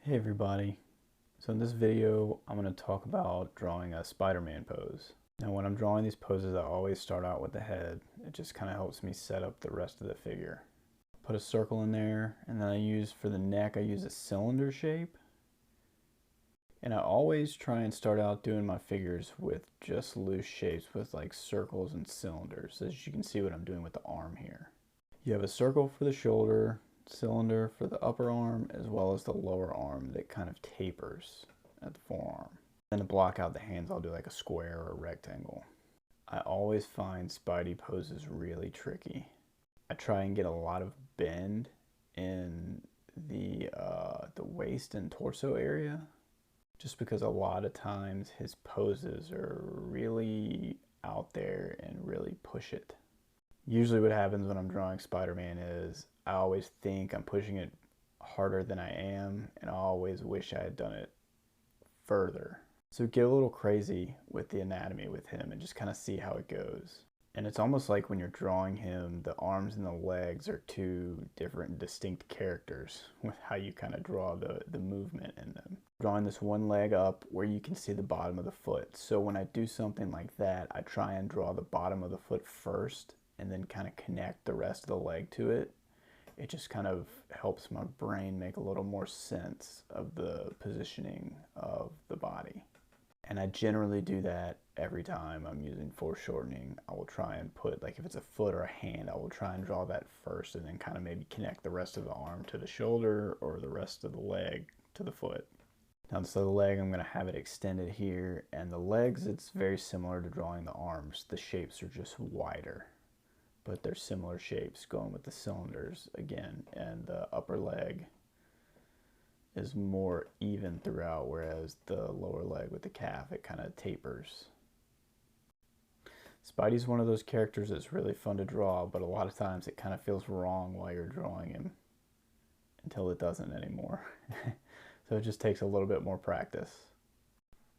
Hey everybody. So in this video, I'm going to talk about drawing a Spider-Man pose. Now when I'm drawing these poses, I always start out with the head. It just kind of helps me set up the rest of the figure. Put a circle in there, and then for the neck, I use a cylinder shape. And I always try and start out doing my figures with just loose shapes with like circles and cylinders, as you can see what I'm doing with the arm here. You have a circle for the shoulder, cylinder for the upper arm, as well as the lower arm that kind of tapers at the forearm. Then to block out the hands, I'll do like a square or a rectangle. I always find Spidey poses really tricky. I try and get a lot of bend in the waist and torso area, just because a lot of times his poses are really out there and really push it. Usually what happens when I'm drawing Spider-Man is I always think I'm pushing it harder than I am, and I always wish I had done it further. So get a little crazy with the anatomy with him and just kind of see how it goes. And it's almost like when you're drawing him, the arms and the legs are two different distinct characters with how you kind of draw the movement in them. Drawing this one leg up where you can see the bottom of the foot. So when I do something like that, I try and draw the bottom of the foot first and then kind of connect the rest of the leg to it. It just kind of helps my brain make a little more sense of the positioning of the body. And I generally do that every time I'm using foreshortening. I will try and put, like if it's a foot or a hand, I will try and draw that first and then kind of maybe connect the rest of the arm to the shoulder or the rest of the leg to the foot. Now so the leg, I'm going to have it extended here, and the legs, it's very similar to drawing the arms. The shapes are just wider, but they're similar shapes going with the cylinders again, and the upper leg is more even throughout, whereas the lower leg with the calf, it kind of tapers. Spidey's one of those characters that's really fun to draw, but a lot of times it kind of feels wrong while you're drawing him until it doesn't anymore. So it just takes a little bit more practice.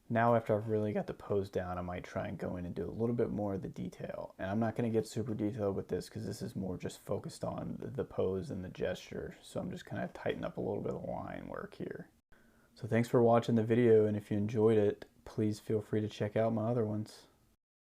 Now after I've really got the pose down, I might try and go in and do a little bit more of the detail. And I'm not going to get super detailed with this because this is more just focused on the pose and the gesture. So I'm just kind of tighten up a little bit of line work here. So thanks for watching the video, and if you enjoyed it, please feel free to check out my other ones.